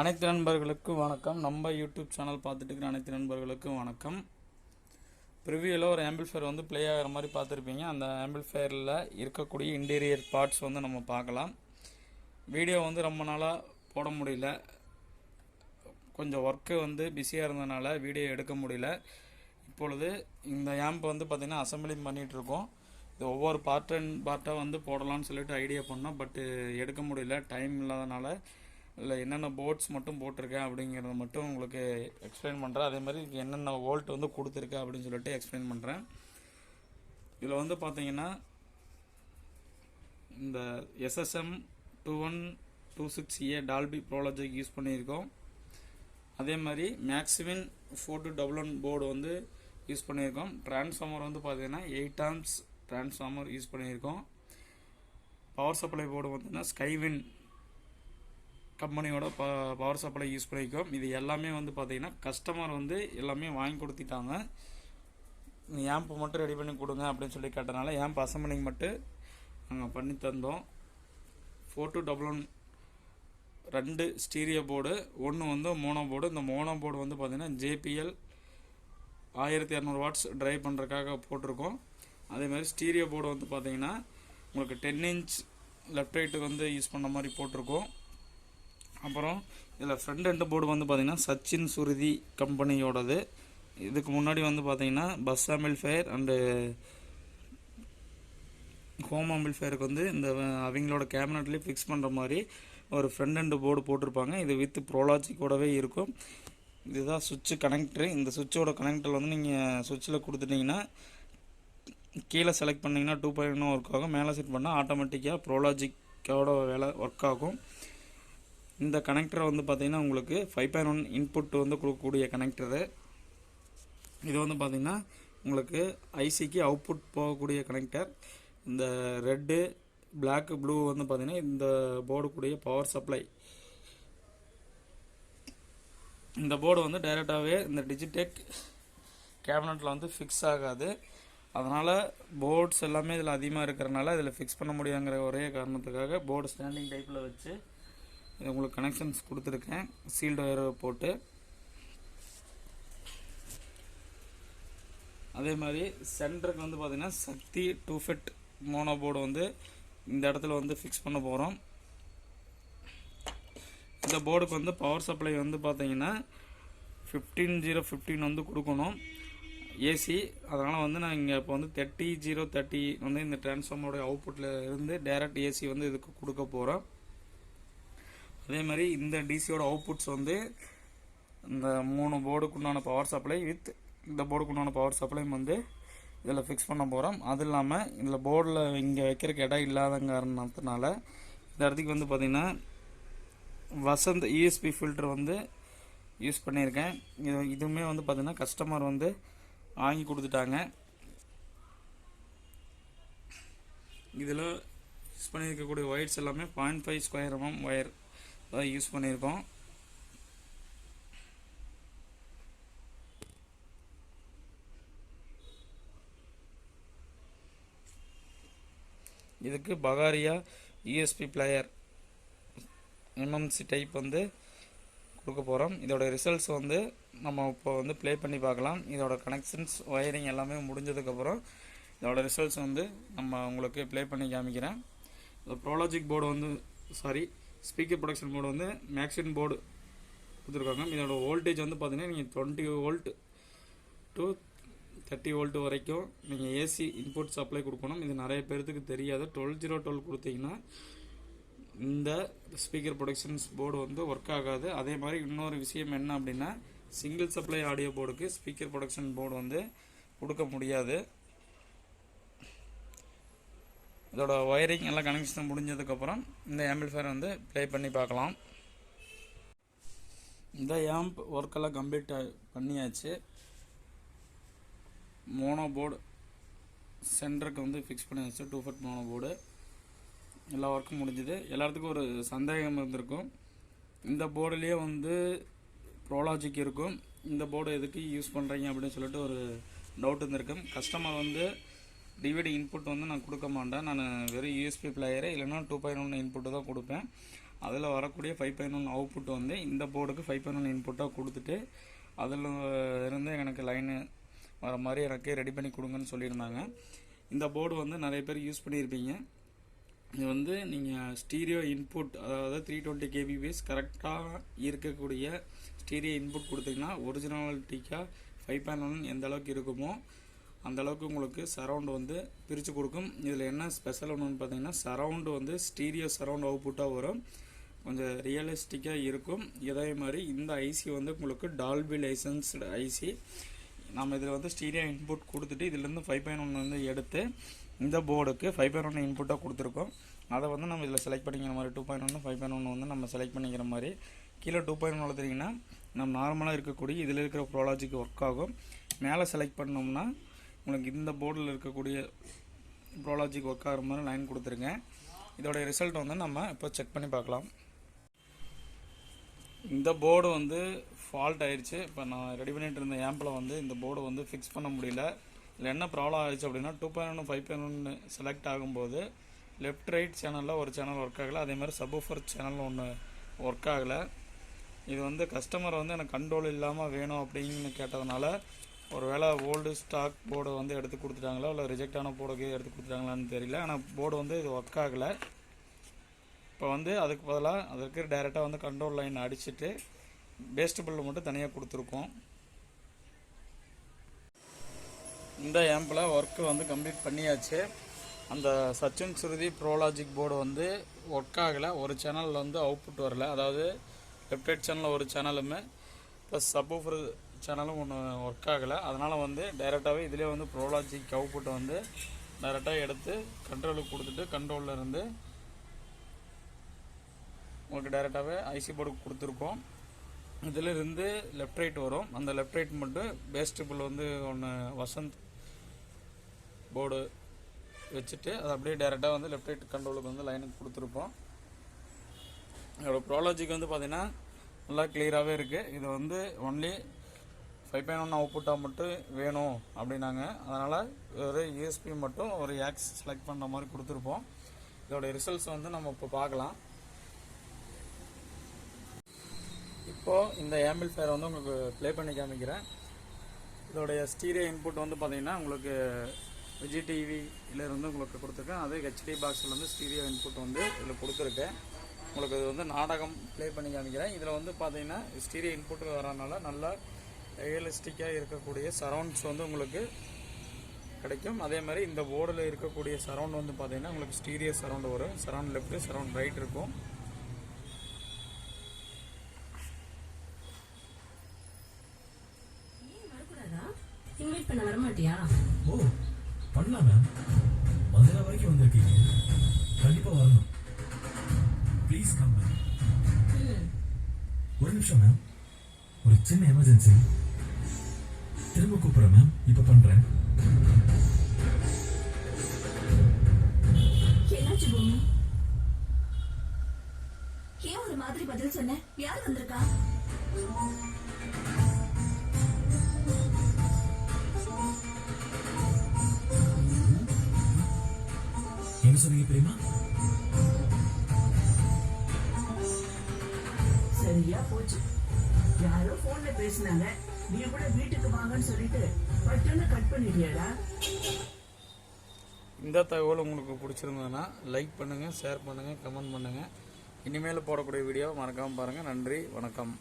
அனைத்து நண்பர்களுக்கும் வணக்கம். நம்ம யூடியூப் சேனல் பார்த்துட்டு இருக்கிற அனைத்து நண்பர்களுக்கும் வணக்கம். ப்ரிவியூவில் ஒரு ஆம்பிளிஃபையர் வந்து ப்ளே ஆகிற மாதிரி பார்த்துருப்பீங்க. அந்த ஆம்பிளிஃபையரில் இருக்கக்கூடிய இன்டீரியர் பார்ட்ஸ் வந்து நம்ம பார்க்கலாம். வீடியோ வந்து ரொம்ப நாளாக போட முடியல, கொஞ்சம் ஒர்க்கு வந்து பிஸியாக இருந்ததுனால வீடியோ எடுக்க முடியல. இப்பொழுது இந்த ஆம்ப் வந்து பார்த்திங்கன்னா அசம்பிளிங் பண்ணிகிட்ருக்கோம். இது ஒவ்வொரு பார்ட்டாக வந்து போடலான்னு சொல்லிட்டு ஐடியா பண்ணோம். பட்டு எடுக்க முடியல, டைம் இல்லாதனால. இல்லை என்னென்ன போர்ட்ஸ் மட்டும் போட்டிருக்கேன் அப்படிங்கிறத மட்டும் உங்களுக்கு எக்ஸ்பிளைன் பண்ணுறேன். அதே மாதிரி என்னென்ன வோல்ட் வந்து கொடுத்துருக்கேன் அப்படின்னு சொல்லிட்டு எக்ஸ்பிளைன் பண்ணுறேன். இதில் வந்து பார்த்தீங்கன்னா இந்த SSM 2126A Dolby Pro Logic use பண்ணியிருக்கோம். அதே மாதிரி மேக்ஸிமின் 4211 போர்டு வந்து யூஸ் பண்ணியிருக்கோம். டிரான்ஸ்ஃபார்மர் வந்து பார்த்தீங்கன்னா 8 ஆம்ப்ஸ் டிரான்ஸ்ஃபார்மர் யூஸ் பண்ணியிருக்கோம். பவர் சப்ளை போர்டு பார்த்தீங்கன்னா ஸ்கைவின் கம்பெனியோட பவர் சப்ளை யூஸ் பண்ணியிருக்கோம். இது எல்லாமே வந்து பார்த்திங்கன்னா கஸ்டமர் வந்து எல்லாமே வாங்கி கொடுத்துட்டாங்க. ஆம்பு மட்டும் ரெடி பண்ணி கொடுங்க அப்படின்னு சொல்லி கேட்டனால ஆம்ப் அசம்பிளிங் மட்டும் நாங்கள் பண்ணி தந்தோம். 4211 2 ஸ்டீரியோ போர்டு, ஒன்று வந்து மோனோ போர்டு. இந்த மோனோ போர்டு வந்து பார்த்திங்கன்னா JPL 1200 வாட்ஸ் ட்ரைவ் பண்ணுறதுக்காக போட்டிருக்கோம். அதேமாதிரி ஸ்டீரியோ போர்டு வந்து பார்த்திங்கன்னா உங்களுக்கு 10 இன்ச் லெஃப்ட் ரைட்டுக்கு வந்து யூஸ் பண்ண மாதிரி போட்டிருக்கோம். அப்புறம் இதில் ஃப்ரண்ட் எண்ட் போர்டு வந்து பார்த்திங்கன்னா சச்சின் சுருதி கம்பெனியோடது. இதுக்கு முன்னாடி வந்து பார்த்திங்கன்னா பஸ் ஆம்பிளிஃபையர் அண்டு ஹோம் ஆம்பிளிஃபையருக்கு வந்து இந்த அவங்களோட கேபினட்லேயே ஃபிக்ஸ் பண்ணுற மாதிரி ஒரு ஃப்ரண்ட் எண்ட் போர்டு போட்டிருப்பாங்க. இது வித் ப்ரோலாஜிக்கோடவே இருக்கும். இதுதான் சுவிட்சு கனெக்டரு. இந்த சுவிட்சோட கனெக்டர் வந்து நீங்கள் சுவிட்சில் கொடுத்துட்டிங்கன்னா கீழே செலக்ட் பண்ணிங்கன்னா 2.1 ஒர்க் ஆகும். மேலே செட் பண்ணால் ஆட்டோமேட்டிக்காக ப்ரோலாஜிக்கோட வேலை ஒர்க் ஆகும். இந்த கனெக்டரை வந்து பார்த்திங்கன்னா உங்களுக்கு 5.1 இன்புட் வந்து கொடுக்கக்கூடிய கனெக்டரு. இது வந்து பார்த்திங்கன்னா உங்களுக்கு ஐசிக்கு அவுட்புட் போகக்கூடிய கனெக்டர். இந்த ரெட்டு பிளாக் ப்ளூ வந்து பார்த்திங்கன்னா இந்த போர்டு கூடிய பவர் சப்ளை. இந்த போர்டு வந்து டைரெக்டாகவே இந்த டிஜிடெக் கேபினட்டில் வந்து ஃபிக்ஸ் ஆகாது. அதனால் போர்ட்ஸ் எல்லாமே இதில் அதிகமாக இருக்கிறனால இதில் ஃபிக்ஸ் பண்ண முடியாங்கிற ஒரே காரணத்துக்காக போர்டு ஸ்டாண்டிங் டைப்பில் வச்சு இது உங்களுக்கு கனெக்ஷன்ஸ் கொடுத்துருக்கேன் சீல்டு ஒயர் போட்டு. அதே மாதிரி சென்டருக்கு வந்து பார்த்திங்கன்னா சக்தி 2 FET மோனோ போர்டு வந்து இந்த இடத்துல வந்து ஃபிக்ஸ் பண்ண போகிறோம். இந்த போர்டுக்கு வந்து பவர் சப்ளை வந்து பார்த்திங்கன்னா 15015 வந்து கொடுக்கணும் ஏசி. அதனால் வந்து நான் இங்கே இப்போ வந்து 30030 வந்து இந்த டிரான்ஸ்ஃபார்மரோட அவுட்புட்டில் இருந்து டைரக்ட் ஏசி வந்து இதுக்கு கொடுக்க போகிறோம். அதே மாதிரி இந்த டிசியோட அவுட்புட்ஸ் வந்து இந்த 3 போர்டுக்குண்டான பவர் சப்ளை வித் இந்த போர்டுக்குண்டான பவர் சப்ளையும் வந்து இதில் ஃபிக்ஸ் பண்ண போகிறோம். அது இல்லாமல் இதில் போர்டில் இங்கே வைக்கிறதுக்கு இடம் இல்லாத காரணத்தினால இந்த இடத்துக்கு வந்து பார்த்திங்கன்னா வசந்த் ESP ஃபில்டர் வந்து யூஸ் பண்ணியிருக்கேன். இதுவுமே வந்து பார்த்திங்கன்னா கஸ்டமர் வந்து வாங்கி கொடுத்துட்டாங்க. இதில் யூஸ் பண்ணியிருக்கக்கூடிய ஒயர்ஸ் எல்லாமே 0.5 ஸ்கொயர் mm ஒயர் தான் யூஸ் பண்ணியிருக்கோம். இதுக்கு பகாரியா ESP பிளேயர் MMC டைப் வந்து கொடுக்க போகிறோம். இதோட ரிசல்ட்ஸ் வந்து நம்ம இப்போ வந்து ப்ளே பண்ணி பார்க்கலாம். இதோட கனெக்ஷன்ஸ் ஒயரிங் எல்லாமே முடிஞ்சதுக்கப்புறம் இதோட ரிசல்ட்ஸ் வந்து நம்ம உங்களுக்கு ப்ளே பண்ணி காமிக்கிறேன். இந்த ப்ரோலாஜிக் போர்டு வந்து ஸ்பீக்கர் ப்ரொடக்ஷன் போர்டு வந்து மேக்ஸின் போர்டு கொடுத்துருக்காங்க. இதோட வோல்டேஜ் வந்து பார்த்திங்கன்னா நீங்கள் 20 வோல்ட் டு 30 வோல்ட் வரைக்கும் நீங்கள் ஏசி இன்புட் சப்ளை கொடுக்கணும். இது நிறைய பேர்த்துக்கு தெரியாது. 12012 கொடுத்தீங்கன்னா இந்த ஸ்பீக்கர் ப்ரொடக்ஷன்ஸ் போர்டு வந்து ஒர்க் ஆகாது. அதே மாதிரி இன்னொரு விஷயம் என்ன அப்படின்னா சிங்கிள் சப்ளை ஆடியோ போர்டுக்கு ஸ்பீக்கர் ப்ரொடக்ஷன் போர்டு வந்து கொடுக்க முடியாது. இதோட ஒயரிங் எல்லாம் கனெக்ஷன் முடிஞ்சதுக்கப்புறம் இந்த ஆம்பிளிஃபையர் வந்து ப்ளே பண்ணி பார்க்கலாம். இந்த ஆம்ப் ஒர்க்கெல்லாம் கம்ப்ளீட் பண்ணியாச்சு. மோனோ போர்டு சென்டருக்கு வந்து ஃபிக்ஸ் பண்ணியாச்சு. 2 FET மோனோ போர்டு எல்லா ஒர்க்கும் முடிஞ்சுது. எல்லாத்துக்கும் ஒரு சந்தேகம் இருந்திருக்கும், இந்த போர்டுலேயே வந்து ப்ரோலாஜிக் இருக்கும், இந்த போர்டு எதுக்கு யூஸ் பண்ணுறீங்க அப்படின்னு சொல்லிட்டு ஒரு டவுட் இருந்திருக்கும். கஸ்டமர் வந்து டிவிடி இன்புட் வந்து நான் கொடுக்க மாட்டேன். நான் வெறும் USB பிளேயரு இல்லைன்னா 2.1 இன்புட்டு தான் கொடுப்பேன். அதில் வரக்கூடிய 5.1 அவுட்புட் வந்து இந்த போர்டுக்கு 5.1 இன்புட்டாக கொடுத்துட்டு அதில் இருந்து எனக்கு லைனு வர மாதிரி எனக்கு ரெடி பண்ணி கொடுங்கன்னு சொல்லியிருந்தாங்க. இந்த போர்டு வந்து நிறைய பேர் யூஸ் பண்ணியிருப்பீங்க. இது வந்து நீங்கள் ஸ்டீரியோ இன்புட், அதாவது 320 kbps கரெக்டாக இருக்கக்கூடிய ஸ்டீரியோ இன்புட் கொடுத்தீங்கன்னா ஒரிஜினாலிட்டிக்காக 5.1 எந்த அளவுக்கு இருக்குமோ அந்த அளவுக்கு உங்களுக்கு சரவுண்டு வந்து பிரித்து கொடுக்கும். இதில் என்ன ஸ்பெஷல் ஒன்றுன்னு பார்த்தீங்கன்னா, சரவுண்டு வந்து ஸ்டீரியோ சரவுண்ட் அவுட்புட்டாக வரும், கொஞ்சம் ரியலிஸ்டிக்காக இருக்கும். இதே மாதிரி இந்த ஐசி வந்து உங்களுக்கு டால்பி லைசன்ஸ்டு ஐசி. நம்ம இதில் வந்து ஸ்டீரியோ இன்புட் கொடுத்துட்டு இதிலேருந்து 5.1 வந்து எடுத்து இந்த போர்டுக்கு 5.1 இன்புட்டாக கொடுத்துருக்கோம். அதை வந்து நம்ம இதில் செலக்ட் பண்ணிக்கிற மாதிரி 2.1 5.1 வந்து நம்ம செலக்ட் பண்ணிக்கிற மாதிரி கீழே 2.1 வளர்த்துட்டிங்கன்னா நம்ம நார்மலாக இருக்கக்கூடிய இதில் இருக்கிற ப்ரோலாஜிக் ஒர்க் ஆகும். மேலே செலக்ட் பண்ணோம்னா உங்களுக்கு இந்த போர்டில் இருக்கக்கூடிய ப்ரோலாஜிக் ஒர்க் ஆகிற மாதிரி லைன் கொடுத்துருங்க. இதோடைய ரிசல்ட் வந்து நம்ம இப்போ செக் பண்ணி பார்க்கலாம். இந்த போர்டு வந்து ஃபால்ட் ஆயிடுச்சு. இப்போ நான் ரெடி பண்ணிட்டு இருந்த ஆம்பில் வந்து இந்த போர்டு வந்து ஃபிக்ஸ் பண்ண முடியல. இதில் என்ன ப்ராப்ளம் ஆயிடுச்சு அப்படின்னா 2.1 5.1 செலக்ட் ஆகும்போது லெஃப்ட் ரைட் சேனலில் ஒரு சேனல் ஒர்க் ஆகலை, அதேமாதிரி சப்வூஃபர் சேனல் ஒன்று ஒர்க் ஆகலை. இது வந்து கஸ்டமர் வந்து எனக்கு கண்ட்ரோல் இல்லாமல் வேணும் அப்படின்னு கேட்டதுனால ஒரு வேளை ஓல்டு ஸ்டாக் போர்டு வந்து எடுத்து கொடுத்துட்டாங்களா இல்லை ரிஜெக்டான போர்டுக்கு எடுத்து கொடுத்துட்டாங்களான்னு தெரியல. ஆனால் போர்டு வந்து இது ஒர்க் ஆகலை. இப்போ வந்து அதுக்கு பதிலாக அதற்கு டைரெக்டாக வந்து கண்ட்ரோல் லைன் அடிச்சுட்டு பேஸ்ட் பில்லு மட்டும் தனியாக கொடுத்துருக்கோம். இந்த ஆம்பில் ஒர்க்கு வந்து கம்ப்ளீட் பண்ணியாச்சு. அந்த சச்சின் சுருதி ப்ரோலாஜிக் போர்டு வந்து ஒர்க் ஆகலை. ஒரு சேனலில் வந்து அவுட்புட் வரல, அதாவது லெஃப்ட் ரைட் சேனலில் ஒரு சேனலுமே ப்ளஸ் சப்வூஃபர் சேனலும் ஒன்று ஒர்க் ஆகலை. அதனால் வந்து டைரெக்டாகவே இதிலே வந்து ப்ரோலாஜிக் அவுட்புட்டை வந்து டைரெக்டாக எடுத்து கண்ட்ரோலுக்கு கொடுத்துட்டு கண்ட்ரோலில் இருந்து உங்களுக்கு டைரெக்டாகவே ஐசி போர்டுக்கு கொடுத்துருக்கோம். இதில் இருந்து லெஃப்ட் ரைட் வரும். அந்த லெஃப்ட் ரைட் மட்டும் பேஸ்ட் பில் வந்து ஒன்று வசந்த் போர்டு வச்சுட்டு அதை அப்படியே டைரெக்டாக வந்து லெஃப்ட் ரைட் கண்ட்ரோலுக்கு வந்து லைனுக்கு கொடுத்துருப்போம். இதோட ப்ரோலாஜிக் வந்து பார்த்திங்கன்னா நல்லா கிளியராகவே இருக்குது. இது வந்து ஒன்லி 5.1 அவுட்புட்டாக மட்டும் வேணும் அப்படின்னாங்க. அதனால் ஒரு யூஎஸ்பி மட்டும் ஒரு ஆக்ஸ் செலக்ட் பண்ணுற மாதிரி கொடுத்துருப்போம். இதோட ரிசல்ட்ஸ் வந்து நம்ம இப்போ பார்க்கலாம். இப்போது இந்த ஆம்பிளிஃபயர் வந்து உங்களுக்கு ப்ளே பண்ணி காமிக்கிறேன். இதோடைய ஸ்டீரியோ இன்புட் வந்து பார்த்திங்கன்னா உங்களுக்கு விஜய் டிவியிலேருந்து உங்களுக்கு கொடுத்துருக்கேன். அதே ஹெச்டி பாக்ஸில் வந்து ஸ்டீரியோ இன்புட் வந்து இதில் கொடுத்துருக்கேன். உங்களுக்கு இது வந்து நாடகம் ப்ளே பண்ணி காமிக்கிறேன். இதில் வந்து பார்த்திங்கன்னா ஸ்டீரியோ இன்புட் வரனால நல்லா ரியலிஸ்டிக்காக இருக்கக்கூடிய சரவுண்ட்ஸ் வந்து உங்களுக்கு கிடைக்கும். அதே மாதிரி இந்த போர்டில் இருக்கக்கூடிய சரவுண்ட் வந்து பார்த்திங்கன்னா உங்களுக்கு ஸ்டீரியோ சரவுண்ட் வரும். சரவுண்ட் லெஃப்ட் சரவுண்ட் ரைட் இருக்கும். இன்வைட் பண்ண வர மாட்டியா? ஓ பண்ணலாம் மேம். மதுரை வரைக்கும் வந்திருக்கீங்க, கண்டிப்பா வரணும். Please come ma'am. ஒரு நிமிஷம் மேம், ஒரு சின்ன எமர்ஜென்சி. திரும்ப கூப்பிடுறேன் மேம், இப்ப பண்றேன். என்னாச்சு பூமி? ஏன் ஒரு மாதிரி பதில் சொன்ன? யார் வந்திருக்கா? என்ன சொன்னீங்க தெரியுமா? சரியா போச்சு. யாரோ போன்ல பேசினாங்க, நீ கூட வீட்டுக்கு வாங்கன்னு சொல்லிட்டு பட்டுன்னு கட் பண்ணிட்டியாடா. இந்த தகவல் உங்களுக்கு பிடிச்சிருந்ததுன்னா லைக் பண்ணுங்கள், ஷேர் பண்ணுங்கள், கமெண்ட் பண்ணுங்கள். இனிமேல் போடக்கூடிய வீடியோவை மறக்காமல் பாருங்கள். நன்றி, வணக்கம்.